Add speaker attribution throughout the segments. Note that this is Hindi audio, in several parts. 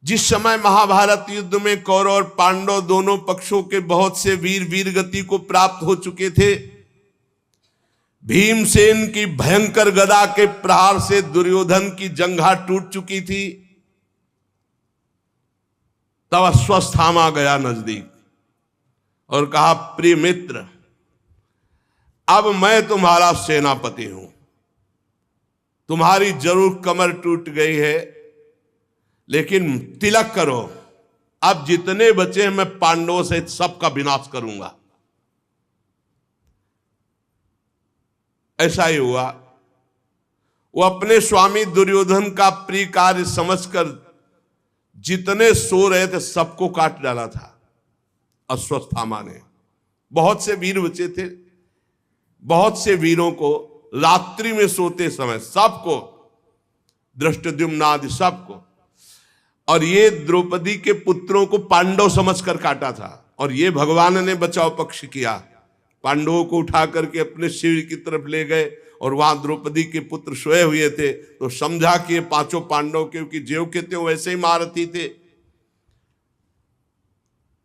Speaker 1: जिस समय महाभारत युद्ध में कौरव और पांडव दोनों पक्षों के बहुत से वीर वीरगति को प्राप्त हो चुके थे, भीमसेन की भयंकर गदा के प्रहार से दुर्योधन की जंघा टूट चुकी थी, तब अश्वत्थामा गया नजदीक और कहा, प्रिय मित्र, अब मैं तुम्हारा सेनापति हूं। तुम्हारी जरूर कमर टूट गई है, लेकिन तिलक करो, अब जितने बचे मैं पांडवों से सबका विनाश करूंगा। ऐसा ही हुआ। वो अपने स्वामी दुर्योधन का प्रिय कार्य समझकर जितने सो रहे थे सबको काट डाला था अश्वत्थामा ने। बहुत से वीर बचे थे, बहुत से वीरों को रात्रि में सोते समय सबको, धृष्टद्युम्न आदि सबको, और ये द्रौपदी के पुत्रों को पांडव समझकर काटा था। और ये भगवान ने बचाव पक्ष किया, पांडवों को उठा करके अपने शिविर की तरफ ले गए और वहां द्रौपदी के पुत्र सोए हुए थे, तो समझा कि ये पांचों पांडव, क्योंकि ज्यों के त्यों वैसे ही महारथी थे,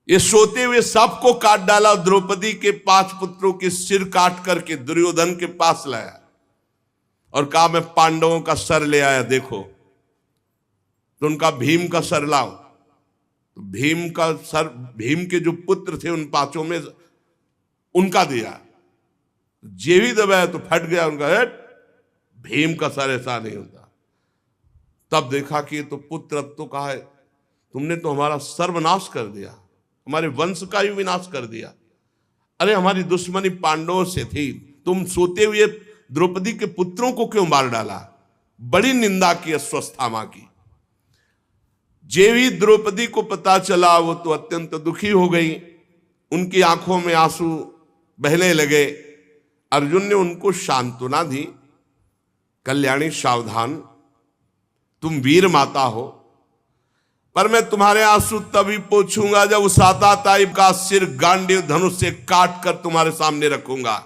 Speaker 1: ये सोते हुए सबको काट डाला। द्रौपदी के 5 पुत्रों के सिर काट करके दुर्योधन के पास लाया और कहा, मैं पांडवों का सर ले आया, देखो। तो उनका भीम का सर लाओ। तो भीम का सर, भीम के जो पुत्र थे उन 5 में उनका दिया, जे भी दबाया तो फट गया उनका। भीम का सर ऐसा नहीं होता। तब देखा कि ये तो पुत्र, अब तो कहा है, तुमने तो हमारा सर्वनाश कर दिया, हमारे वंश का ही विनाश कर दिया। अरे हमारी दुश्मनी पांडवों से थी, तुम सोते हुए द्रौपदी के पुत्रों को क्यों मार डाला? बड़ी निंदा की अश्वत्थामा की। जे भी द्रौपदी को पता चला वो तो अत्यंत दुखी हो गई, उनकी आंखों में आंसू बहने लगे। अर्जुन ने उनको सांत्वना दी, कल्याणी सावधान, तुम वीर माता हो, पर मैं तुम्हारे आंसू तभी पोंछूंगा जब उस आताताई का सिर गांडीव धनुष से काट कर तुम्हारे सामने रखूंगा,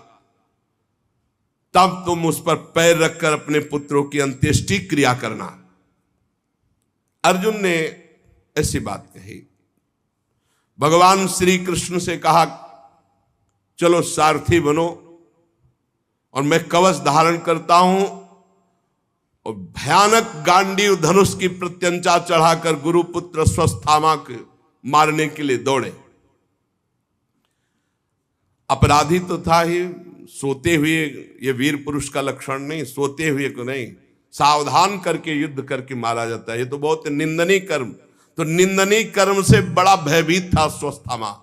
Speaker 1: तब तुम उस पर पैर रखकर अपने पुत्रों की अंत्येष्टि क्रिया करना। अर्जुन ने ऐसी बात कही। भगवान श्री कृष्ण से कहा, चलो सारथी बनो और मैं कवच धारण करता हूं, और भयानक गांडीव धनुष की प्रत्यंचा चढ़ाकर गुरुपुत्र अश्वत्थामा को मारने के लिए दौड़े। अपराधी तो था ही, सोते हुए, ये वीर पुरुष का लक्षण नहीं, सोते हुए को नहीं, सावधान करके युद्ध करके मारा जाता है। ये तो बहुत निंदनीय कर्म। तो निंदनीय कर्म से बड़ा भयभीत था अश्वत्थामा।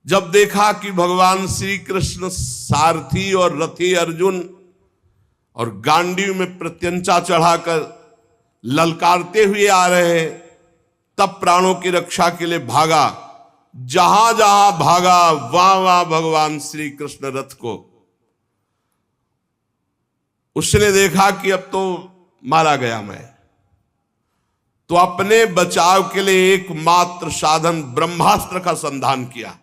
Speaker 1: जब देखा कि भगवान श्री कृष्ण सारथी और रथी अर्जुन और गांडीव में प्रत्यंचा चढ़ाकर ललकारते हुए आ रहे हैं, तब प्राणों की रक्षा के लिए भागा। जहां जहां भागा वहां वहां भगवान श्री कृष्ण रथ को, उसने देखा कि अब तो मारा गया मैं, तो अपने बचाव के लिए एकमात्र साधन ब्रह्मास्त्र का संधान किया,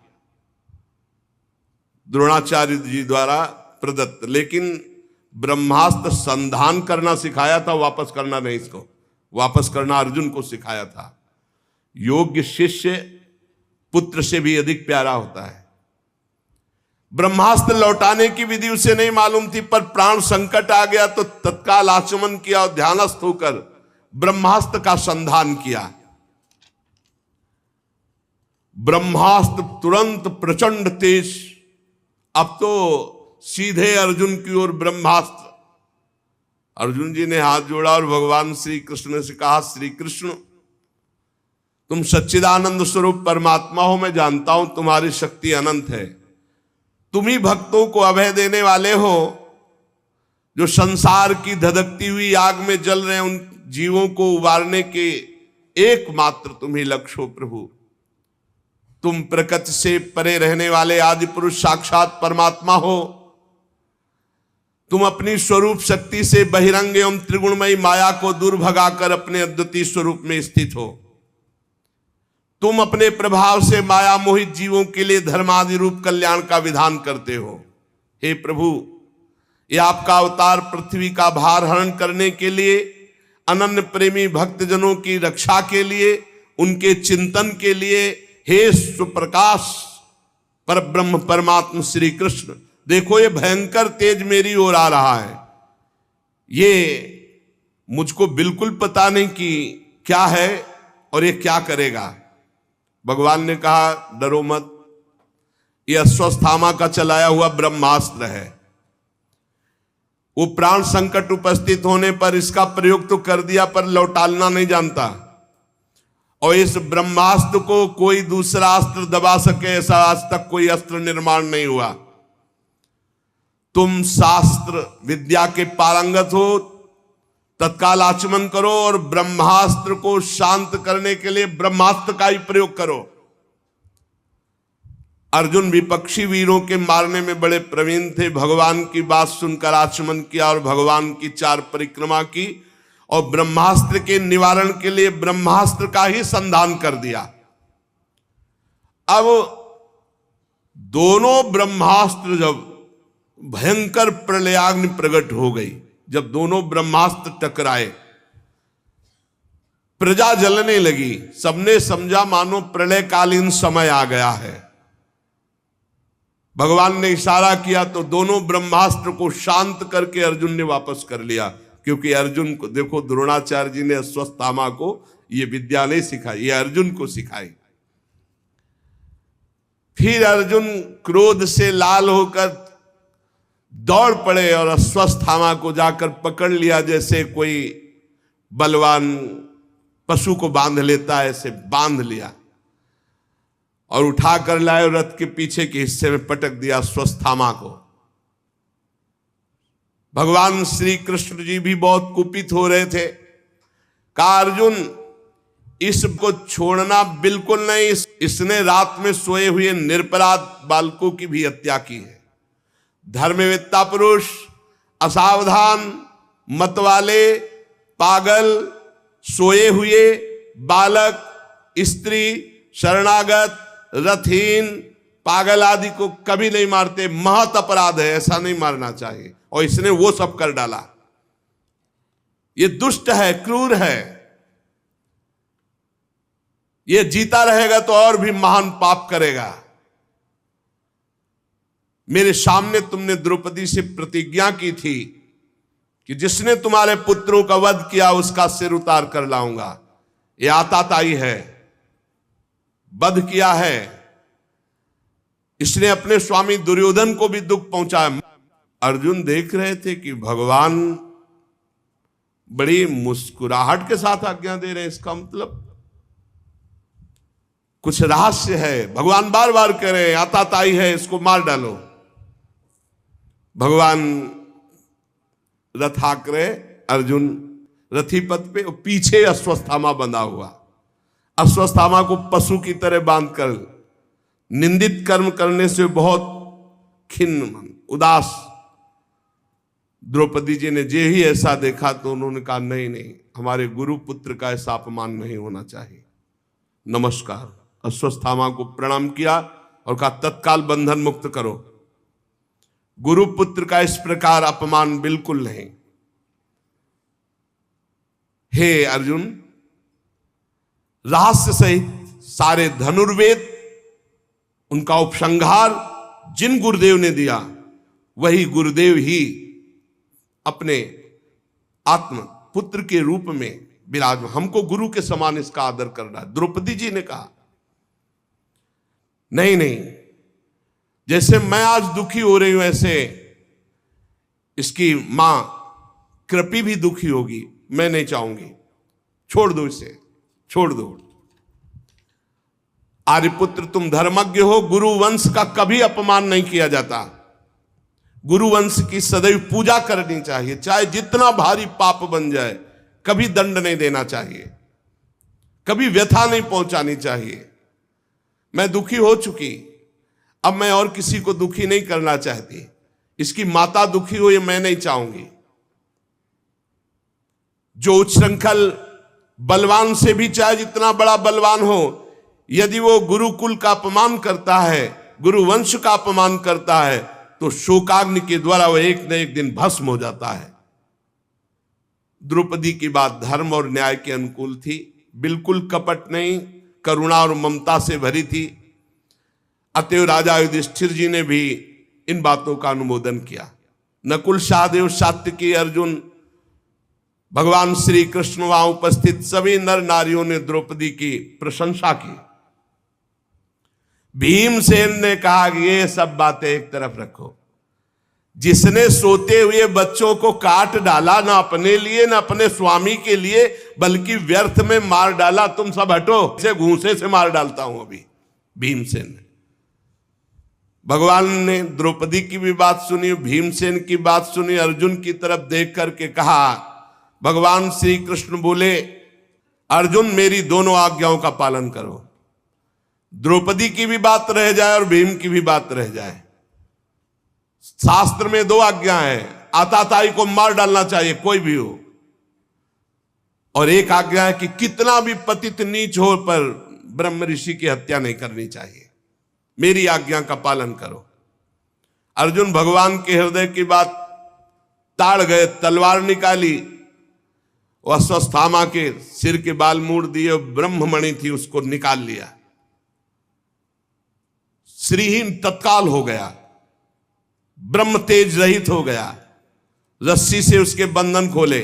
Speaker 1: द्रोणाचार्य जी द्वारा प्रदत्त। लेकिन ब्रह्मास्त्र संधान करना सिखाया था, वापस करना नहीं। इसको वापस करना अर्जुन को सिखाया था। योग्य शिष्य पुत्र से भी अधिक प्यारा होता है। ब्रह्मास्त्र लौटाने की विधि उसे नहीं मालूम थी, पर प्राण संकट आ गया तो तत्काल आचमन किया और ध्यानस्थ होकर ब्रह्मास्त्र का संधान किया। ब्रह्मास्त्र तुरंत प्रचंड तेज, अब तो सीधे अर्जुन की ओर ब्रह्मास्त्र। अर्जुन जी ने हाथ जोड़ा और भगवान श्री कृष्ण से कहा, श्री कृष्ण, तुम सच्चिदानंद स्वरूप परमात्मा हो, मैं जानता हूं तुम्हारी शक्ति अनंत है। तुम ही भक्तों को अभय देने वाले हो, जो संसार की धधकती हुई आग में जल रहे उन जीवों को उबारने के एकमात्र तुम ही लक्ष्य हो प्रभु। तुम प्रकृति से परे रहने वाले आदि पुरुष साक्षात परमात्मा हो। तुम अपनी स्वरूप शक्ति से बहिरंग एवं त्रिगुणमयी माया को दूर भगाकर अपने अद्वितीय स्वरूप में स्थित हो। तुम अपने प्रभाव से माया मोहित जीवों के लिए धर्मादि रूप कल्याण का विधान करते हो। हे प्रभु, ये आपका अवतार पृथ्वी का भार हरण करने के लिए अनन्य प्रेमी भक्तजनों की रक्षा के लिए, उनके चिंतन के लिए, हे सुप्रकाश परब्रह्म परमात्मा श्री कृष्ण, देखो ये भयंकर तेज मेरी ओर आ रहा है, ये मुझको बिल्कुल पता नहीं कि क्या है और ये क्या करेगा। भगवान ने कहा डरो मत, ये अश्वत्थामा का चलाया हुआ ब्रह्मास्त्र है। वो प्राण संकट उपस्थित होने पर इसका प्रयोग तो कर दिया पर लौटाना नहीं जानता, और इस ब्रह्मास्त्र को कोई दूसरा अस्त्र दबा सके ऐसा आज तक कोई अस्त्र निर्माण नहीं हुआ। तुम शास्त्र विद्या के पारंगत हो, तत्काल आचमन करो और ब्रह्मास्त्र को शांत करने के लिए ब्रह्मास्त्र का ही प्रयोग करो। अर्जुन विपक्षी वीरों के मारने में बड़े प्रवीण थे। भगवान की बात सुनकर आचमन किया और भगवान की 4 परिक्रमा की और ब्रह्मास्त्र के निवारण के लिए ब्रह्मास्त्र का ही संधान कर दिया। अब दोनों ब्रह्मास्त्र जब भयंकर प्रलयाग्नि प्रकट हो गई, जब दोनों ब्रह्मास्त्र टकराए, प्रजा जलने लगी। सबने समझा मानो प्रलयकालीन समय आ गया है। भगवान ने इशारा किया तो दोनों ब्रह्मास्त्र को शांत करके अर्जुन ने वापस कर लिया, क्योंकि अर्जुन को देखो, द्रोणाचार्य जी ने अश्वत्थामा को ये विद्या नहीं सिखाई, ये अर्जुन को सिखाई। फिर अर्जुन क्रोध से लाल होकर दौड़ पड़े और अश्वत्थामा को जाकर पकड़ लिया, जैसे कोई बलवान पशु को बांध लेता है, ऐसे बांध लिया और उठाकर लाए और रथ के पीछे के हिस्से में पटक दिया अश्वत्थामा को। भगवान श्री कृष्ण जी भी बहुत कुपित हो रहे थे। कहा अर्जुन इसको छोड़ना बिल्कुल नहीं, इसने रात में सोए हुए निरपराध बालकों की भी हत्या की है। धर्मवेत्ता पुरुष, असावधान, मतवाले, पागल, सोए हुए बालक, स्त्री, शरणागत, रथहीन, पागल आदि को कभी नहीं मारते। महत अपराध है, ऐसा नहीं मारना चाहिए, और इसने वो सब कर डाला। ये दुष्ट है, क्रूर है, ये जीता रहेगा तो और भी महान पाप करेगा। मेरे सामने तुमने द्रौपदी से प्रतिज्ञा की थी कि जिसने तुम्हारे पुत्रों का वध किया उसका सिर उतार कर लाऊंगा। ये आताताई है, वध किया है, इसने अपने स्वामी दुर्योधन को भी दुख पहुंचाया। अर्जुन देख रहे थे कि भगवान बड़ी मुस्कुराहट के साथ आज्ञा दे रहे हैं, इसका मतलब कुछ रहस्य है। भगवान बार बार कह रहे हैं आताताई है, इसको मार डालो। भगवान रथ हाँक रहे, अर्जुन रथी पथ पे, पीछे अश्वत्थामा बंधा हुआ। अश्वत्थामा को पशु की तरह बांधकर निंदित कर्म करने से बहुत खिन्न, उदास द्रौपदी जी ने जे ही ऐसा देखा तो उन्होंने कहा नहीं नहीं, हमारे गुरु पुत्र का ऐसा अपमान नहीं होना चाहिए। नमस्कार, अश्वत्थामा को प्रणाम किया और कहा तत्काल बंधन मुक्त करो। गुरु पुत्र का इस प्रकार अपमान बिल्कुल नहीं। हे अर्जुन, रहस्य सहित सारे धनुर्वेद, उनका उपसंहार जिन गुरुदेव ने दिया, वही गुरुदेव ही अपने आत्म पुत्र के रूप में विराजमान, हमको गुरु के समान इसका आदर करना है। द्रौपदी जी ने कहा नहीं नहीं, जैसे मैं आज दुखी हो रही हूं ऐसे इसकी मां कृपी भी दुखी होगी। मैं नहीं चाहूंगी, छोड़ दो इसे, छोड़ दो। आर्यपुत्र तुम धर्मज्ञ हो, गुरु वंश का कभी अपमान नहीं किया जाता। गुरु वंश की सदैव पूजा करनी चाहिए, चाहे जितना भारी पाप बन जाए, कभी दंड नहीं देना चाहिए, कभी व्यथा नहीं पहुंचानी चाहिए। मैं दुखी हो चुकी, अब मैं और किसी को दुखी नहीं करना चाहती। इसकी माता दुखी हो ये मैं नहीं चाहूंगी। जो उच्छृंखल बलवान से भी चाहे जितना बड़ा बलवान हो, यदि वो गुरुकुल का अपमान करता है, गुरु वंश का अपमान करता है, तो शोकाग्नि के द्वारा वो एक न एक दिन भस्म हो जाता है। द्रौपदी की बात धर्म और न्याय के अनुकूल थी, बिल्कुल कपट नहीं, करुणा और ममता से भरी थी। अतएव राजा युधिष्ठिर जी ने भी इन बातों का अनुमोदन किया। नकुल, सहदेव, सात्यकी, अर्जुन, भगवान श्री कृष्ण वहां उपस्थित सभी नर नारियों ने द्रौपदी की प्रशंसा की। भीमसेन ने कहा कि ये सब बातें एक तरफ रखो, जिसने सोते हुए बच्चों को काट डाला, ना अपने लिए ना अपने स्वामी के लिए, बल्कि व्यर्थ में मार डाला, तुम सब हटो, इसे घूंसे से मार डालता हूं अभी। भीमसेन ने, भगवान ने द्रौपदी की भी बात सुनी, भीमसेन की बात सुनी। अर्जुन की तरफ देख करके कहा, भगवान श्री कृष्ण बोले, अर्जुन मेरी दोनों आज्ञाओं का पालन करो। द्रौपदी की भी बात रह जाए और भीम की भी बात रह जाए। शास्त्र में 2 आज्ञा है, आताताई को मार डालना चाहिए कोई भी हो, और एक आज्ञा है कि कितना भी पतित नीच हो पर ब्रह्म ऋषि की हत्या नहीं करनी चाहिए। मेरी आज्ञा का पालन करो। अर्जुन भगवान के हृदय की बात ताड़ गए, तलवार निकाली, वह अश्वत्थामा के सिर के बाल मूड़ दिए, ब्रह्ममणि थी उसको निकाल लिया। श्रीहीन तत्काल हो गया, ब्रह्म तेज रहित हो गया। रस्सी से उसके बंधन खोले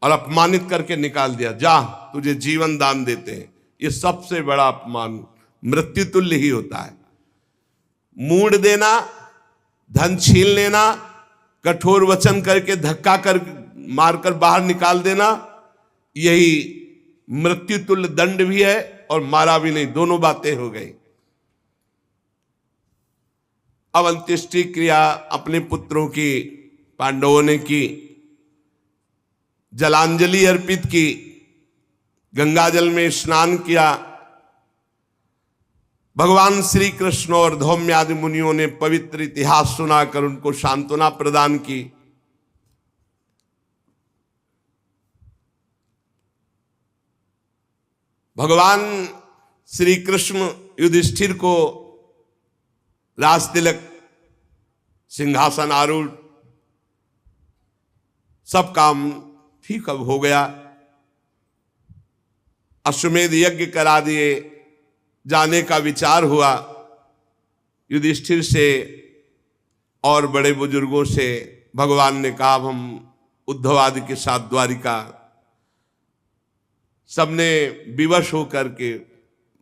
Speaker 1: और अपमानित करके निकाल दिया। जा, तुझे जीवन दान देते हैं। ये सबसे बड़ा अपमान मृत्यु तुल्य ही होता है। मूड देना, धन छीन लेना, कठोर वचन करके धक्का कर मारकर बाहर निकाल देना, यही मृत्यु तुल्य दंड भी है और मारा भी नहीं, दोनों बातें हो गई। अब अंत्येष्टि क्रिया अपने पुत्रों की पांडवों ने की, जलांजलि अर्पित की, गंगाजल में स्नान किया। भगवान श्री कृष्ण और धौम्य आदि मुनियों ने पवित्र इतिहास सुनाकर उनको सांत्वना प्रदान की। भगवान श्री कृष्ण युधिष्ठिर को राज तिलक, सिंहासन आरूढ़, सब काम ठीक अब हो गया। अश्वमेध यज्ञ करा दिए, जाने का विचार हुआ। युधिष्ठिर से और बड़े बुजुर्गों से भगवान ने कहा, हम उद्धव आदि के साथ द्वारिका। सबने विवश होकर के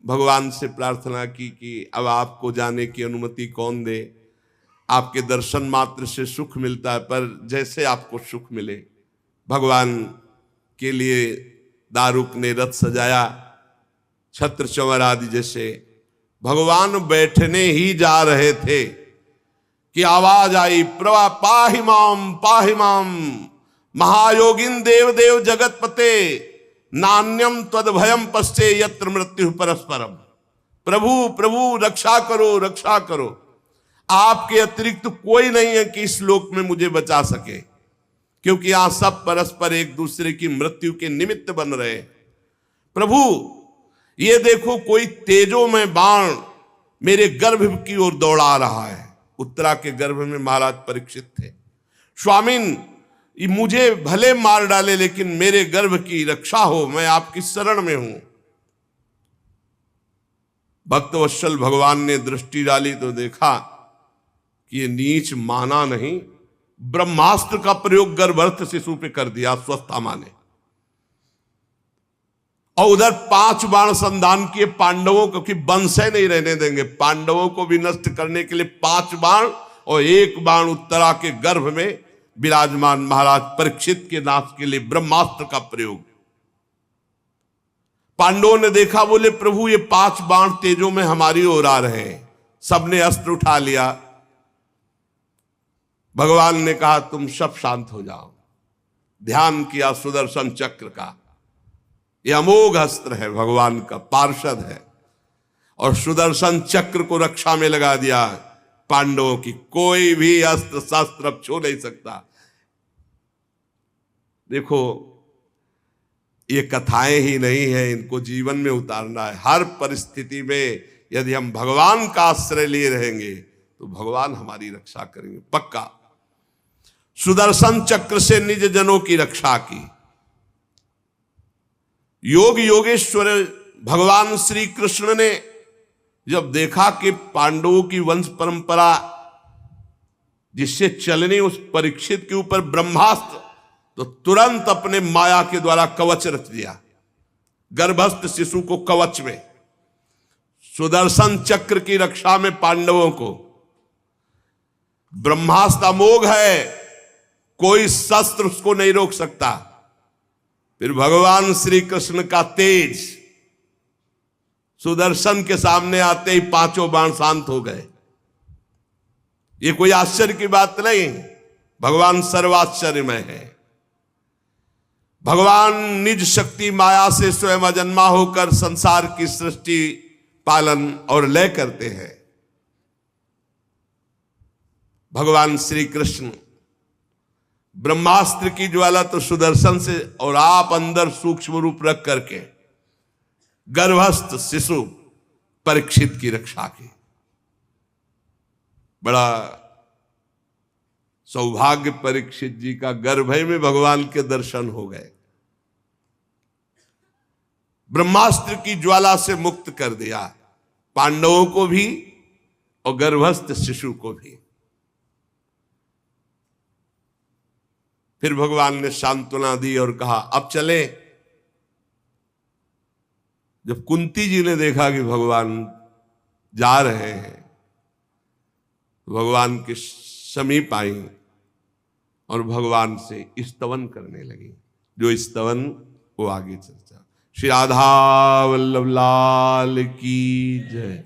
Speaker 1: भगवान से प्रार्थना की कि अब आपको जाने की अनुमति कौन दे, आपके दर्शन मात्र से सुख मिलता है, पर जैसे आपको सुख मिले। भगवान के लिए दारुक ने रथ सजाया, छत्र चंवर आदि जैसे। भगवान बैठने ही जा रहे थे कि आवाज आई, प्रभा पाहि माम महायोगिन देव देव जगतपते, नान्यम त्वद भयम पश्चे यत्र मृत्यु परस्परम। प्रभु प्रभु रक्षा करो, रक्षा करो, आपके अतिरिक्त कोई नहीं है कि इस लोक में मुझे बचा सके, क्योंकि यहां सब परस्पर एक दूसरे की मृत्यु के निमित्त बन रहे। प्रभु ये देखो, कोई तेजो में बाण मेरे गर्भ की ओर दौड़ा रहा है। उत्तरा के गर्भ में महाराज परीक्षित थे। स्वामिन, मुझे भले मार डाले लेकिन मेरे गर्भ की रक्षा हो, मैं आपकी शरण में हूं। भक्तवत्सल भगवान ने दृष्टि डाली तो देखा कि ये नीच माना नहीं, ब्रह्मास्त्र का प्रयोग गर्भस्थ शिशु पे कर दिया अश्वत्थामा ने। और उधर 5 बाण संधान किए पांडवों को, कि वंशे नहीं रहने देंगे, पांडवों को भी नष्ट करने के लिए 5 बाण, और 1 बाण उत्तरा के गर्भ में विराजमान महाराज परीक्षित के नाश के लिए ब्रह्मास्त्र का प्रयोग। पांडवों ने देखा, बोले प्रभु ये 5 बाण तेजों में हमारी ओर आ रहे हैं। सबने अस्त्र उठा लिया। भगवान ने कहा तुम सब शांत हो जाओ। ध्यान किया सुदर्शन चक्र का, यह अमोघ अस्त्र है, भगवान का पार्षद है, और सुदर्शन चक्र को रक्षा में लगा दिया। पांडवों की कोई भी अस्त्र शस्त्र अब छू नहीं सकता। देखो, ये कथाएं ही नहीं है, इनको जीवन में उतारना है। हर परिस्थिति में यदि हम भगवान का आश्रय लिए रहेंगे तो भगवान हमारी रक्षा करेंगे, पक्का। सुदर्शन चक्र से निज जनों की रक्षा की। योग योगेश्वर भगवान श्री कृष्ण ने जब देखा कि पांडवों की वंश परंपरा जिससे चलनी उस परीक्षित के ऊपर ब्रह्मास्त्र, तो तुरंत अपने माया के द्वारा कवच रच दिया, गर्भस्थ शिशु को कवच में, सुदर्शन चक्र की रक्षा में पांडवों को। ब्रह्मास्त्र अमोघ है, कोई शस्त्र उसको नहीं रोक सकता। फिर भगवान श्री कृष्ण का तेज सुदर्शन के सामने आते ही पांचों बाण शांत हो गए। ये कोई आश्चर्य की बात नहीं, भगवान सर्वाश्चर्यमय है। भगवान निज शक्ति माया से स्वयं अजन्मा होकर संसार की सृष्टि, पालन और लय करते हैं। भगवान श्री कृष्ण ब्रह्मास्त्र की ज्वाला तो सुदर्शन से, और आप अंदर सूक्ष्म रूप रख करके गर्भस्थ शिशु परीक्षित की रक्षा की। बड़ा सौभाग्य परीक्षित जी का, गर्भ में भगवान के दर्शन हो गए। ब्रह्मास्त्र की ज्वाला से मुक्त कर दिया पांडवों को भी और गर्भस्थ शिशु को भी। फिर भगवान ने सांत्वना दी और कहा अब चले। जब कुंती जी ने देखा कि भगवान जा रहे हैं, भगवान के समीप आई और भगवान से स्तवन करने लगी। जो स्तवन वो आगे चर्चा। श्री राधा वल्लभ लाल की जय।